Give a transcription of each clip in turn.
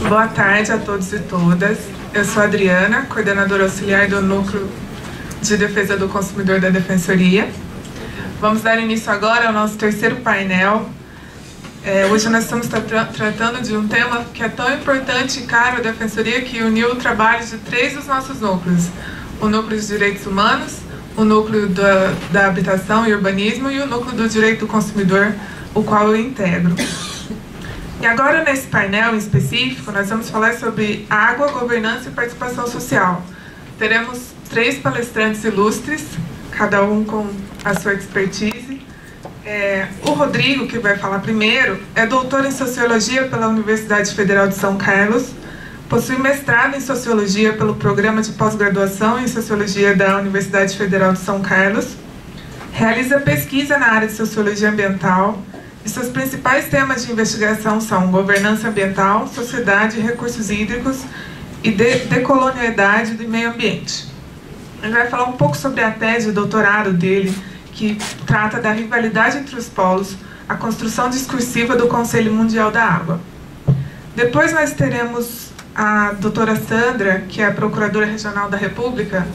Boa tarde a todos e todas. Eu sou a Adriana, coordenadora auxiliar do Núcleo de Defesa do Consumidor da Defensoria. Vamos dar início agora ao nosso terceiro painel. Hoje nós estamos tratando de um tema que é tão importante e caro à Defensoria, que uniu o trabalho de 3 dos nossos núcleos: o Núcleo de Direitos Humanos, o Núcleo da Habitação e Urbanismo e o Núcleo do Direito do Consumidor, o qual eu integro. E agora, nesse painel em específico, nós vamos falar sobre água, governança e participação social. Teremos 3 palestrantes ilustres, cada um com a sua expertise. O Rodrigo, que vai falar primeiro, é doutor em Sociologia pela Universidade Federal de São Carlos, possui mestrado em Sociologia pelo Programa de Pós-Graduação em Sociologia da Universidade Federal de São Carlos, realiza pesquisa na área de Sociologia Ambiental, e seus principais temas de investigação são governança ambiental, sociedade, recursos hídricos e decolonialidade do meio ambiente. Ele vai falar um pouco sobre a tese de doutorado dele, que trata da rivalidade entre os polos, a construção discursiva do Conselho Mundial da Água. Depois nós teremos a doutora Sandra, que é a Procuradora Regional da República,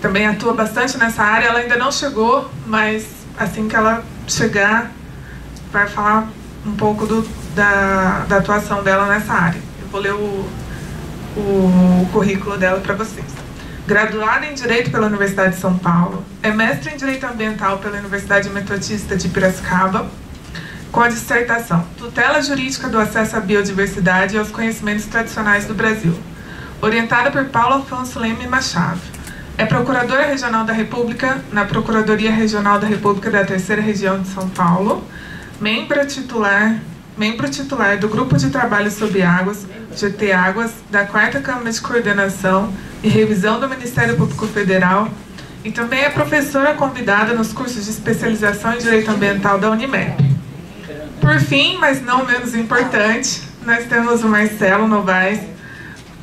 também atua bastante nessa área. Ela ainda não chegou, mas assim que ela chegar, vai falar um pouco da atuação dela nessa área. Eu vou ler o currículo dela para vocês. Graduada em Direito pela Universidade de São Paulo, é mestre em Direito Ambiental pela Universidade Metodista de Piracicaba, com a dissertação Tutela Jurídica do Acesso à Biodiversidade e aos Conhecimentos Tradicionais do Brasil, orientada por Paulo Afonso Leme Machado. É Procuradora Regional da República na Procuradoria Regional da República da Terceira Região de São Paulo, membro titular do Grupo de Trabalho sobre Águas, GT Águas, da 4ª Câmara de Coordenação e Revisão do Ministério Público Federal, e também é professora convidada nos cursos de especialização em Direito Ambiental da Unimep. Por fim, mas não menos importante, nós temos o Marcelo Novaes,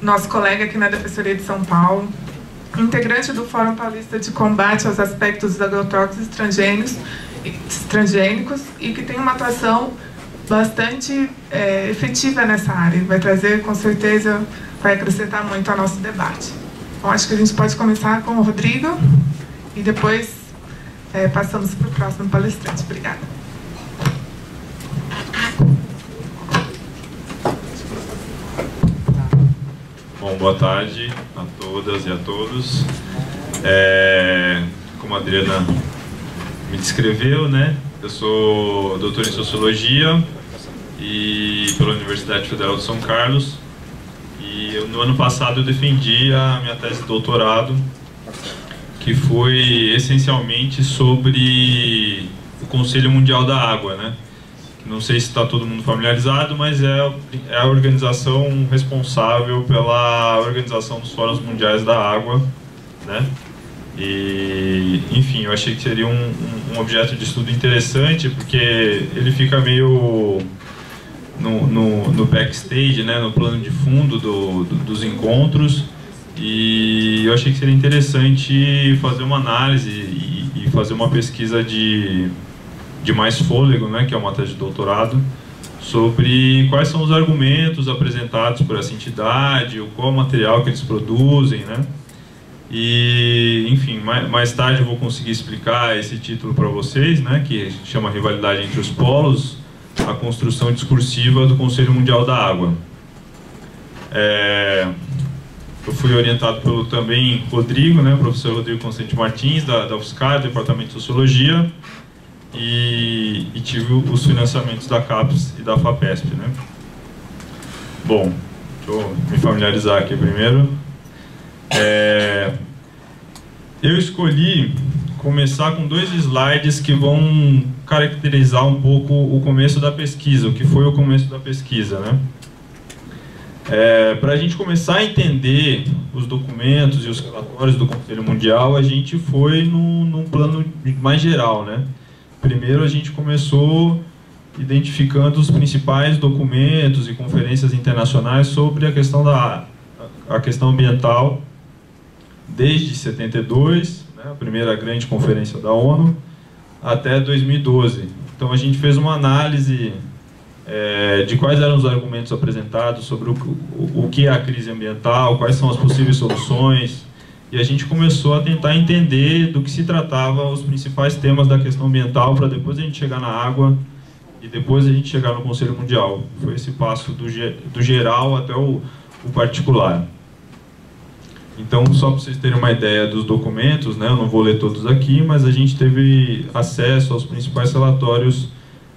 nosso colega aqui na Defensoria de São Paulo, integrante do Fórum Paulista de Combate aos Aspectos dos Agrotóxicos Transgênicos e que tem uma atuação bastante efetiva nessa área. Vai trazer, com certeza, vai acrescentar muito ao nosso debate. Bom, acho que a gente pode começar com o Rodrigo e depois passamos para o próximo palestrante. Obrigada. Bom, boa tarde a todas e a todos. Como a Adriana me descreveu, né? Eu sou doutor em Sociologia pela Universidade Federal de São Carlos, e no ano passado eu defendi a minha tese de doutorado, que foi essencialmente sobre o Conselho Mundial da Água, né? Não sei se está todo mundo familiarizado, mas é a organização responsável pela organização dos Fóruns Mundiais da Água, né? E, enfim, eu achei que seria um objeto de estudo interessante, porque ele fica meio no backstage, né, no plano de fundo dos encontros, e eu achei que seria interessante fazer uma análise e fazer uma pesquisa de mais fôlego, né, que é uma tese de doutorado, sobre quais são os argumentos apresentados por essa entidade, qual o material que eles produzem, né? E, enfim, mais tarde eu vou conseguir explicar esse título para vocês, né, que chama Rivalidade entre os Polos, a construção discursiva do Conselho Mundial da Água. Eu fui orientado pelo também Rodrigo, né, professor Rodrigo Constante Martins, da UFSCar, do Departamento de Sociologia, e tive os financiamentos da CAPES e da FAPESP, né. Bom, deixa eu me familiarizar aqui primeiro. Eu escolhi começar com 2 slides que vão caracterizar um pouco o começo da pesquisa, o que foi o começo da pesquisa, né? Para a gente começar a entender os documentos e os relatórios do Conselho Mundial, a gente foi num plano mais geral, né? Primeiro a gente começou identificando os principais documentos e conferências internacionais sobre a questão ambiental, desde 72, né, a primeira grande conferência da ONU, até 2012. Então a gente fez uma análise de quais eram os argumentos apresentados sobre o que é a crise ambiental, quais são as possíveis soluções, e a gente começou a tentar entender do que se tratava os principais temas da questão ambiental, para depois a gente chegar na água e depois a gente chegar no Conselho Mundial. Foi esse passo do geral até o particular. Então, só para vocês terem uma ideia dos documentos, né, eu não vou ler todos aqui, mas a gente teve acesso aos principais relatórios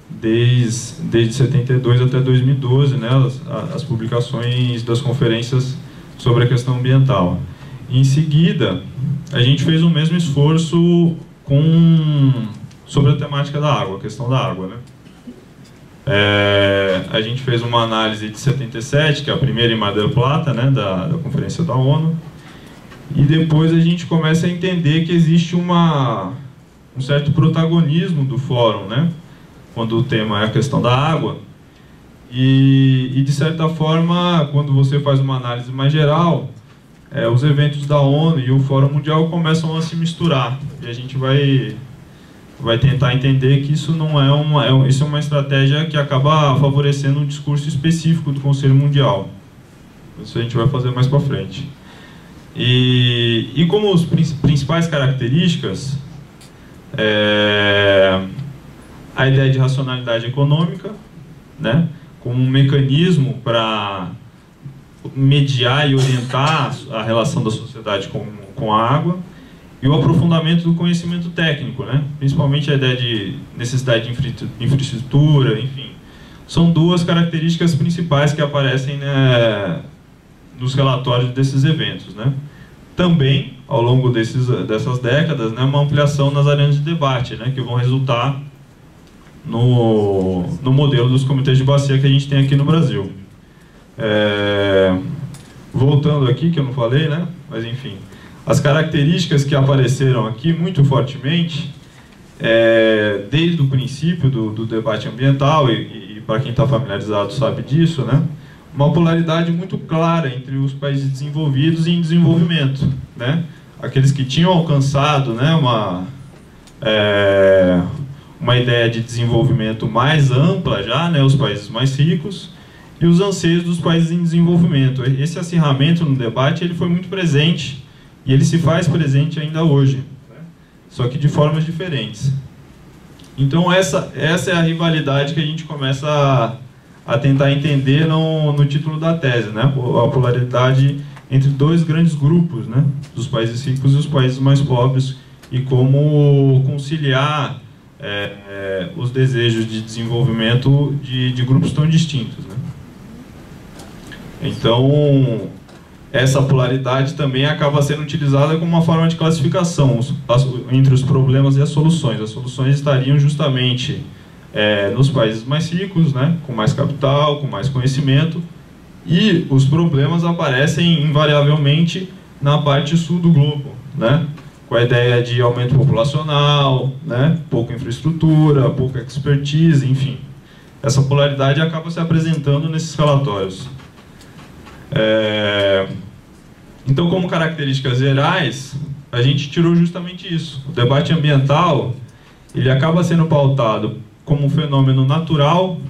desde 72 até 2012, né, as publicações das conferências sobre a questão ambiental. Em seguida, a gente fez o mesmo esforço sobre a temática da água, a questão da água, né? A gente fez uma análise de 77, que é a primeira em Mar del Plata, né, da Conferência da ONU, e depois a gente começa a entender que existe um certo protagonismo do fórum, né, quando o tema é a questão da água, e de certa forma, quando você faz uma análise mais geral, os eventos da ONU e o Fórum Mundial começam a se misturar, e a gente vai tentar entender que isso não isso é uma estratégia que acaba favorecendo um discurso específico do Conselho Mundial. Isso a gente vai fazer mais para frente. E como as principais características, a ideia de racionalidade econômica, né, como um mecanismo para mediar e orientar a relação da sociedade com a água, e o aprofundamento do conhecimento técnico, né? Principalmente a ideia de necessidade de infraestrutura, enfim. São duas características principais que aparecem, né, nos relatórios desses eventos, né? Também, ao longo dessas décadas, né, uma ampliação nas arenas de debate, né, que vão resultar no modelo dos comitês de bacia que a gente tem aqui no Brasil. Voltando aqui, que eu não falei, né? Mas enfim, as características que apareceram aqui muito fortemente, desde o princípio do debate ambiental, e para quem está familiarizado sabe disso, né? Uma polaridade muito clara entre os países desenvolvidos e em desenvolvimento, né? Aqueles que tinham alcançado, né, uma ideia de desenvolvimento mais ampla já, né, os países mais ricos, e os anseios dos países em desenvolvimento. Esse acirramento no debate ele foi muito presente, e ele se faz presente ainda hoje, né? Só que de formas diferentes. Então essa é a rivalidade que a gente começa a tentar entender no título da tese, né? A polaridade entre dois grandes grupos, né? Dos países ricos e os países mais pobres, e como conciliar os desejos de desenvolvimento de grupos tão distintos, né? Então, essa polaridade também acaba sendo utilizada como uma forma de classificação entre os problemas e as soluções. As soluções estariam justamente nos países mais ricos, né, com mais capital, com mais conhecimento, e os problemas aparecem invariavelmente na parte sul do globo, né, com a ideia de aumento populacional, né, pouca infraestrutura, pouca expertise, enfim. Essa polaridade acaba se apresentando nesses relatórios. Então, como características gerais, a gente tirou justamente isso. O debate ambiental, ele acaba sendo pautado como um fenômeno natural,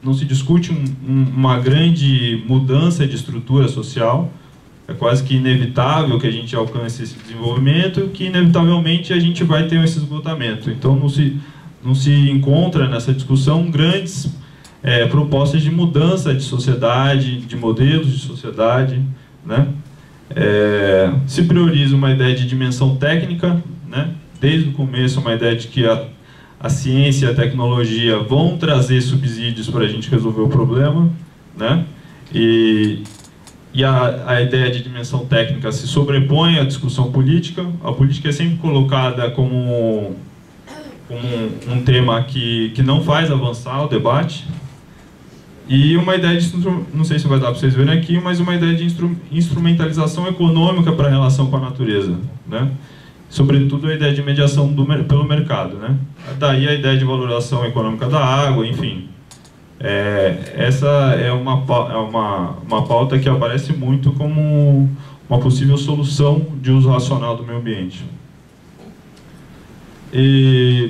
não se discute uma grande mudança de estrutura social, é quase que inevitável que a gente alcance esse desenvolvimento, que inevitavelmente a gente vai ter esse esgotamento. Então não se encontra nessa discussão grandes propostas de mudança de sociedade, de modelos de sociedade, né? Se prioriza uma ideia de dimensão técnica, né? Desde o começo uma ideia de que a ciência e a tecnologia vão trazer subsídios para a gente resolver o problema, né? E a ideia de dimensão técnica se sobrepõe à discussão política. A política é sempre colocada como um tema que não faz avançar o debate. E uma ideia de, não sei se vai dar para vocês verem aqui, mas uma ideia de instrumentalização econômica para a relação com a natureza, né? Sobretudo a ideia de mediação pelo mercado, né? Daí a ideia de valoração econômica da água, enfim. Essa é uma pauta que aparece muito como uma possível solução de uso racional do meio ambiente.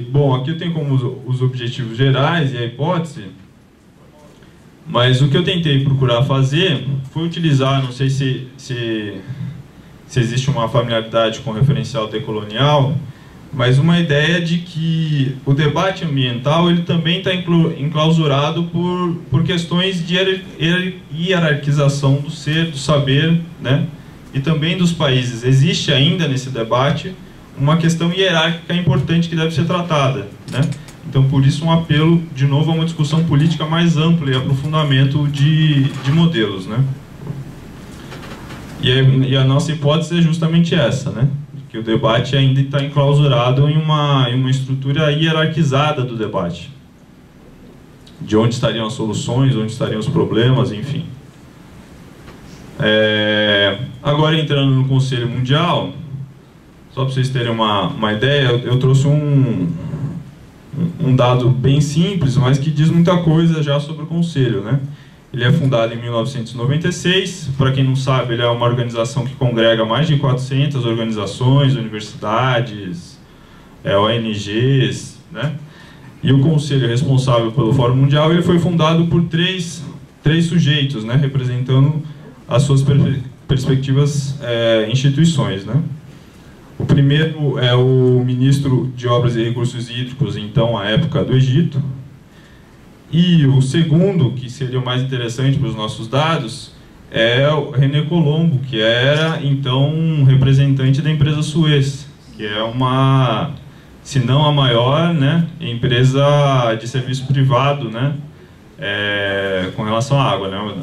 Bom, aqui eu tenho como os objetivos gerais e a hipótese. Mas o que eu tentei procurar fazer foi utilizar, não sei se existe uma familiaridade com o referencial decolonial, mas uma ideia de que o debate ambiental ele também está enclausurado por questões de hierarquização do ser, do saber, né? E também dos países. Existe ainda nesse debate uma questão hierárquica importante que deve ser tratada, né? Então, por isso, um apelo, de novo, a uma discussão política mais ampla e aprofundamento de modelos, né? E a nossa hipótese é justamente essa, né? Que o debate ainda está enclausurado em uma estrutura hierarquizada do debate. De onde estariam as soluções, onde estariam os problemas, enfim. Agora, entrando no Conselho Mundial, só para vocês terem uma ideia, eu trouxe um dado bem simples, mas que diz muita coisa já sobre o Conselho, né? Ele é fundado em 1996, para quem não sabe, ele é uma organização que congrega mais de 400 organizações, universidades, ONGs, né? E o Conselho responsável pelo Fórum Mundial, ele foi fundado por três sujeitos, né? Representando as suas perspectivas instituições, né? O primeiro é o ministro de Obras e Recursos Hídricos, então, à época do Egito. E o segundo, que seria o mais interessante para os nossos dados, é o René Colombo, que era, então, um representante da empresa Suez, que é uma, se não a maior, né, empresa de serviço privado, né, com relação à água, né,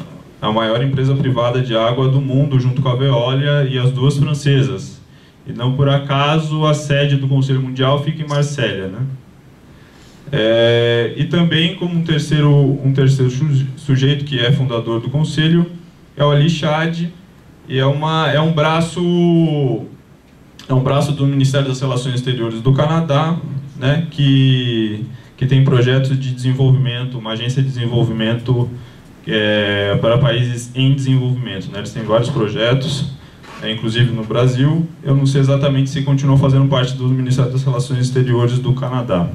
a maior empresa privada de água do mundo, junto com a Veolia e as duas francesas. E não por acaso a sede do Conselho Mundial fica em Marsella, né? E também, como um terceiro sujeito que é fundador do Conselho, é o Ali Chad, e é um braço do Ministério das Relações Exteriores do Canadá, né, que tem projetos de desenvolvimento, uma agência de desenvolvimento para países em desenvolvimento, né? Eles têm vários projetos, inclusive no Brasil. Eu não sei exatamente se continuam fazendo parte do Ministério das Relações Exteriores do Canadá.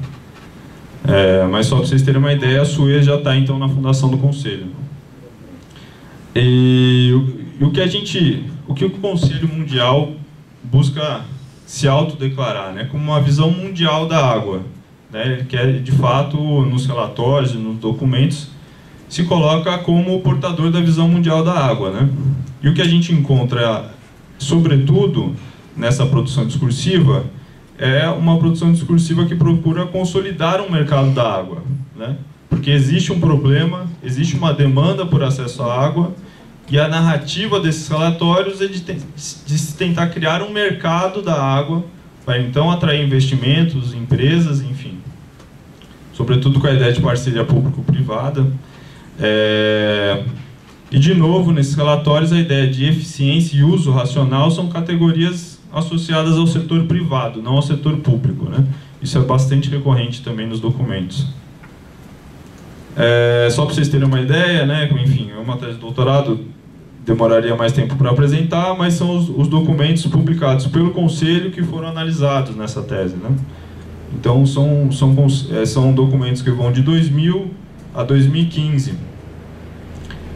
Mas só para vocês terem uma ideia, a Suez já está então na fundação do Conselho. E o que o Conselho Mundial busca se autodeclarar, né, como uma visão mundial da água, né? Ele quer, de fato, nos relatórios e nos documentos, se coloca como o portador da visão mundial da água, né? E o que a gente encontra, sobretudo, nessa produção discursiva, é uma produção discursiva que procura consolidar um mercado da água, né? Porque existe um problema, existe uma demanda por acesso à água, e a narrativa desses relatórios é de se tentar criar um mercado da água para então atrair investimentos, empresas, enfim. Sobretudo com a ideia de parceria público-privada. E, de novo, nesses relatórios, a ideia de eficiência e uso racional são categorias associadas ao setor privado, não ao setor público, né? Isso é bastante recorrente também nos documentos. Só para vocês terem uma ideia, né? Enfim, é uma tese de doutorado, demoraria mais tempo para apresentar, mas são os documentos publicados pelo Conselho que foram analisados nessa tese, né? Então, são documentos que vão de 2000 a 2015.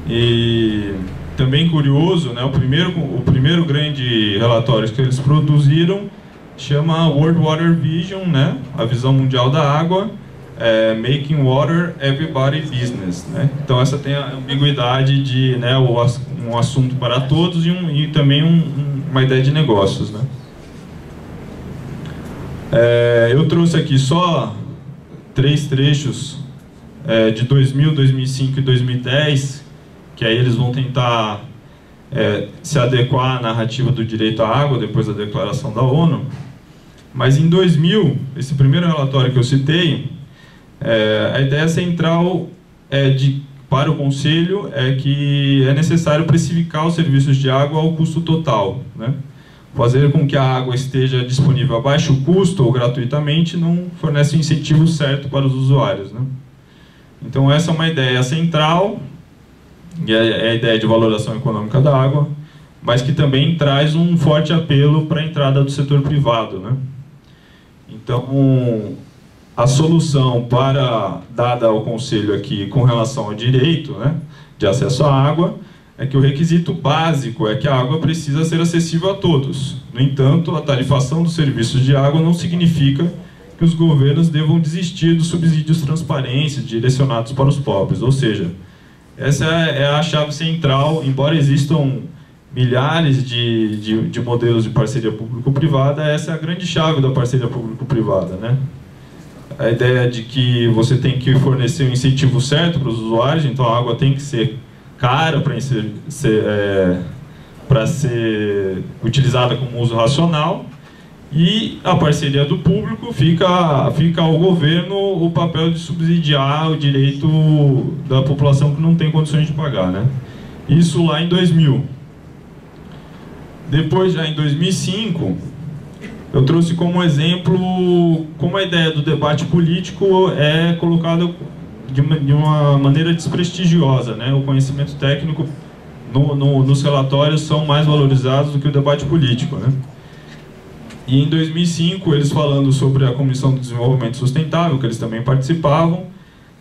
E também curioso, né, o primeiro grande relatório que eles produziram chama World Water Vision, né, a visão mundial da água, Making Water Everybody Business, né? Então essa tem a ambiguidade de, né, um assunto para todos e também uma ideia de negócios, né? Eu trouxe aqui só 3 trechos de 2000, 2005 e 2010, que aí eles vão tentar se adequar à narrativa do direito à água depois da declaração da ONU. Mas em 2000, esse primeiro relatório que eu citei, a ideia central para o Conselho é que é necessário precificar os serviços de água ao custo total, né? Fazer com que a água esteja disponível a baixo custo ou gratuitamente não fornece o incentivo certo para os usuários, né? Então essa é uma ideia central, e é a ideia de valoração econômica da água, mas que também traz um forte apelo para a entrada do setor privado, né? Então, a solução dada ao Conselho aqui com relação ao direito, né, de acesso à água, é que o requisito básico é que a água precisa ser acessível a todos. No entanto, a tarifação dos serviços de água não significa que os governos devam desistir dos subsídios transparentes direcionados para os pobres. Ou seja, essa é a chave central, embora existam milhares de modelos de parceria público-privada, essa é a grande chave da parceria público-privada, né? A ideia de que você tem que fornecer o incentivo certo para os usuários, então a água tem que ser cara para ser utilizada como uso racional, e a parceria do público fica ao governo o papel de subsidiar o direito da população que não tem condições de pagar, né? Isso lá em 2000. Depois, já em 2005, eu trouxe como exemplo como a ideia do debate político é colocada de uma maneira desprestigiosa, né? O conhecimento técnico nos relatórios são mais valorizados do que o debate político, né? E em 2005, eles falando sobre a Comissão do Desenvolvimento Sustentável, que eles também participavam,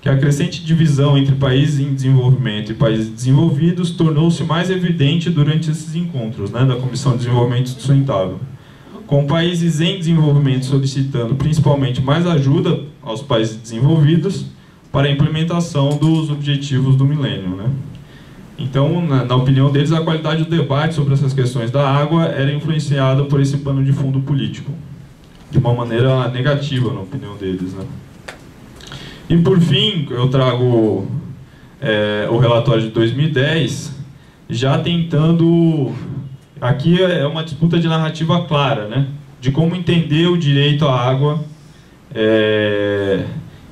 que a crescente divisão entre países em desenvolvimento e países desenvolvidos tornou-se mais evidente durante esses encontros, né, da Comissão de Desenvolvimento Sustentável, com países em desenvolvimento solicitando principalmente mais ajuda aos países desenvolvidos para a implementação dos objetivos do milênio, né? Então, na opinião deles, a qualidade do debate sobre essas questões da água era influenciada por esse pano de fundo político, de uma maneira negativa, na opinião deles, né? E, por fim, eu trago o relatório de 2010, já tentando... Aqui é uma disputa de narrativa clara, né? De como entender o direito à água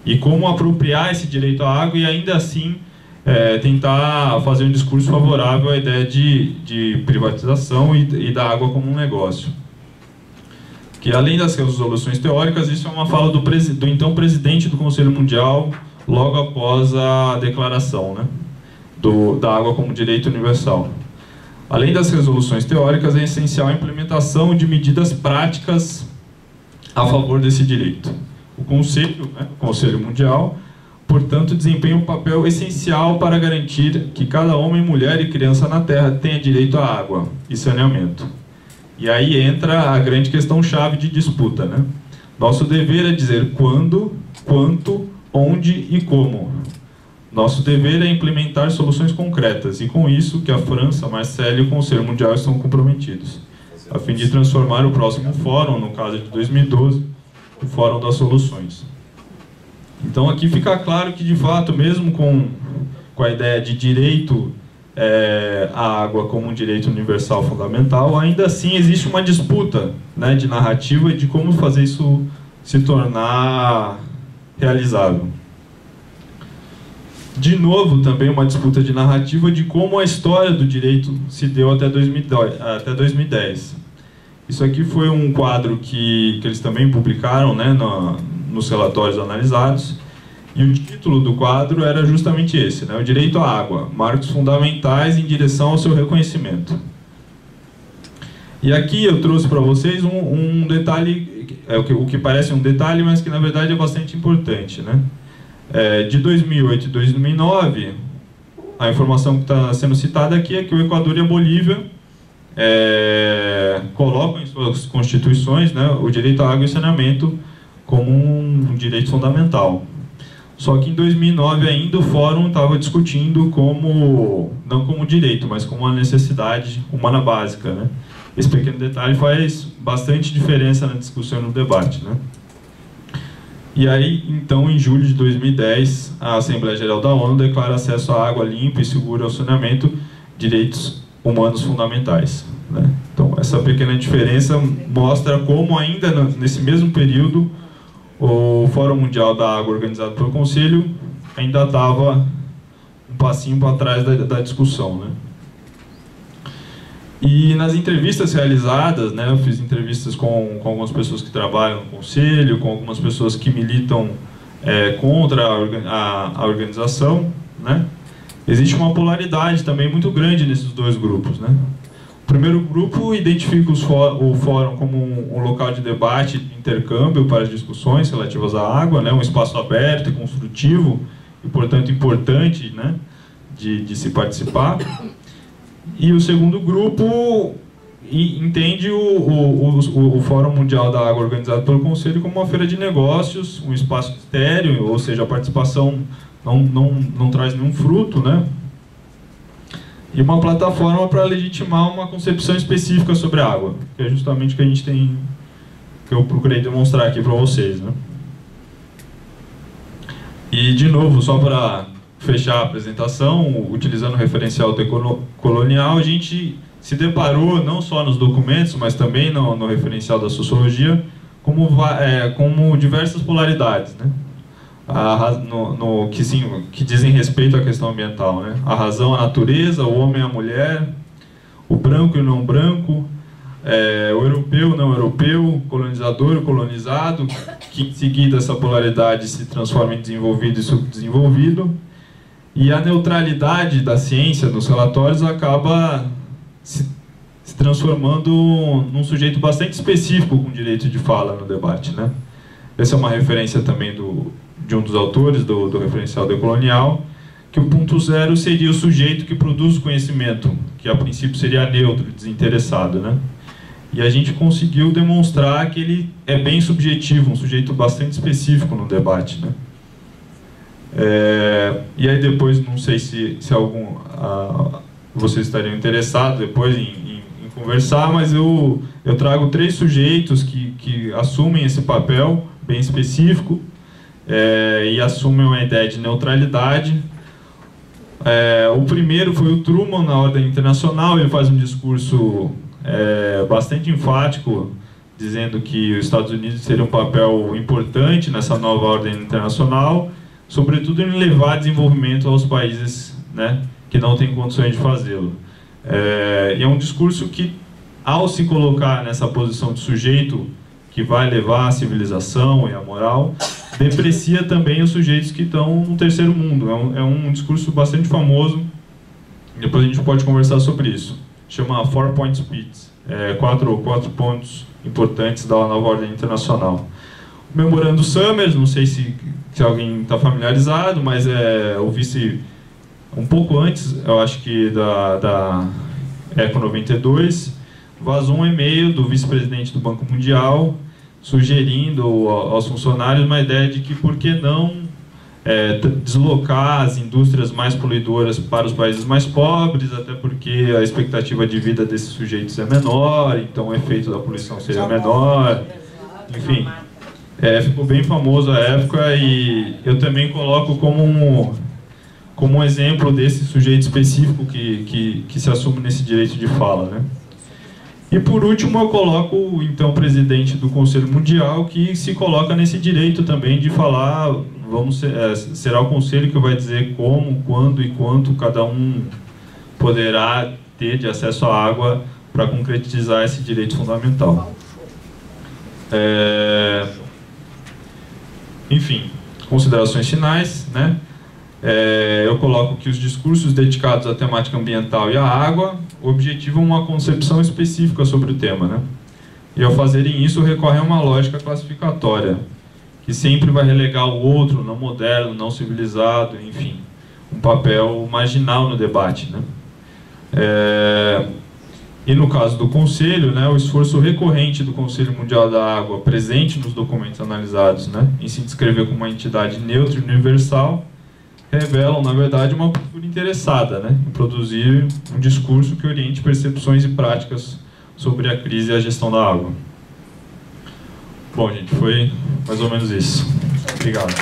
e como apropriar esse direito à água e, ainda assim, tentar fazer um discurso favorável à ideia de privatização e da água como um negócio. Que, além das resoluções teóricas, isso é uma fala do então presidente do Conselho Mundial, logo após a declaração, né, da água como direito universal. Além das resoluções teóricas, é essencial a implementação de medidas práticas a favor desse direito. O Conselho Mundial, portanto, desempenha um papel essencial para garantir que cada homem, mulher e criança na Terra tenha direito à água e saneamento. E aí entra a grande questão-chave de disputa, né? Nosso dever é dizer quando, quanto, onde e como. Nosso dever é implementar soluções concretas, e com isso que a França, a Marcelle e o Conselho Mundial estão comprometidos, a fim de transformar o próximo fórum, no caso de 2012, o Fórum das Soluções. Então aqui fica claro que, de fato, mesmo com a ideia de direito à água como um direito universal fundamental, ainda assim existe uma disputa, né, de narrativa e de como fazer isso se tornar realizável. De novo, também uma disputa de narrativa de como a história do direito se deu até 2010. Isso aqui foi um quadro que eles também publicaram, né, nos relatórios analisados, e o título do quadro era justamente esse, né, o direito à água, marcos fundamentais em direção ao seu reconhecimento. E aqui eu trouxe para vocês um detalhe, o que parece um detalhe, mas que na verdade é bastante importante, né? De 2008 e 2009, a informação que está sendo citada aqui é que o Equador e a Bolívia colocam em suas constituições, né, o direito à água e saneamento como um direito fundamental. Só que em 2009 ainda o Fórum estava discutindo não como direito, mas como uma necessidade humana básica, né? Esse pequeno detalhe faz bastante diferença na discussão e no debate, né? E aí, então, em julho de 2010, a Assembleia Geral da ONU declara acesso à água limpa e segura ao saneamento direitos humanos fundamentais, né? Então, essa pequena diferença mostra como ainda nesse mesmo período o Fórum Mundial da Água, organizado pelo Conselho, ainda estava um passinho para trás da discussão, né? E nas entrevistas realizadas, né, eu fiz entrevistas com algumas pessoas que trabalham no Conselho, com algumas pessoas que militam contra a organização, né? Existe uma polaridade também muito grande nesses dois grupos, né? O primeiro grupo identifica o fórum como um local de debate e intercâmbio para as discussões relativas à água, né, um espaço aberto e construtivo, e, portanto, importante, né, de se participar. E o segundo grupo entende o Fórum Mundial da Água organizado pelo Conselho como uma feira de negócios, um espaço estéril, ou seja, a participação não traz nenhum fruto, né? E uma plataforma para legitimar uma concepção específica sobre a água, que é justamente o que a gente tem, que eu procurei demonstrar aqui para vocês, né? E, de novo, só para fechar a apresentação, utilizando o referencial decolonial, a gente se deparou, não só nos documentos, mas também no referencial da sociologia, como diversas polaridades, né? Que dizem respeito à questão ambiental, né? A razão, a natureza, o homem e a mulher, o branco e o não branco, o europeu, o não europeu, o colonizador e o colonizado, que em seguida essa polaridade se transforma em desenvolvido e subdesenvolvido, e a neutralidade da ciência nos relatórios acaba se transformando num sujeito bastante específico com direito de fala no debate, né? Essa é uma referência também de um dos autores do referencial decolonial, que o ponto zero seria o sujeito que produz conhecimento, que a princípio seria neutro, desinteressado, né? E a gente conseguiu demonstrar que ele é bem subjetivo, um sujeito bastante específico no debate, né? E aí depois, não sei se vocês estariam interessados depois em conversar, mas eu trago 3 sujeitos que assumem esse papel bem específico e assumem uma ideia de neutralidade. O primeiro foi o Truman, na ordem internacional. Ele faz um discurso bastante enfático, dizendo que os Estados Unidos teriam um papel importante nessa nova ordem internacional, sobretudo em levar desenvolvimento aos países, né, que não têm condições de fazê-lo. E é um discurso que, ao se colocar nessa posição de sujeito que vai levar a civilização e a moral, deprecia também os sujeitos que estão no terceiro mundo. É um discurso bastante famoso, depois a gente pode conversar sobre isso. Chama 4-point speech, 4 pontos importantes da nova ordem internacional. O Memorando Summers, não sei se alguém está familiarizado, mas o vice, um pouco antes, eu acho que da ECO 92, vazou um e-mail do vice-presidente do Banco Mundial sugerindo aos funcionários uma ideia de que por que não deslocar as indústrias mais poluidoras para os países mais pobres, até porque a expectativa de vida desses sujeitos é menor, então o efeito da poluição seria menor, enfim. Ficou bem famoso à época, e eu também coloco como um exemplo desse sujeito específico que se assume nesse direito de fala, né? E por último eu coloco então o presidente do Conselho Mundial, que se coloca nesse direito também de falar, será o Conselho que vai dizer como, quando e quanto cada um poderá ter de acesso à água para concretizar esse direito fundamental. Enfim, considerações finais, né? Eu coloco que os discursos dedicados à temática ambiental e à água objetivam uma concepção específica sobre o tema, né? E ao fazerem isso, recorrem a uma lógica classificatória, que sempre vai relegar o outro, não moderno, não civilizado, enfim, um papel marginal no debate, né? E no caso do Conselho, né, o esforço recorrente do Conselho Mundial da Água, presente nos documentos analisados, né, em se descrever como uma entidade neutra e universal, revelam, na verdade, uma postura interessada, né, em produzir um discurso que oriente percepções e práticas sobre a crise e a gestão da água. Bom, gente, foi mais ou menos isso. Obrigado.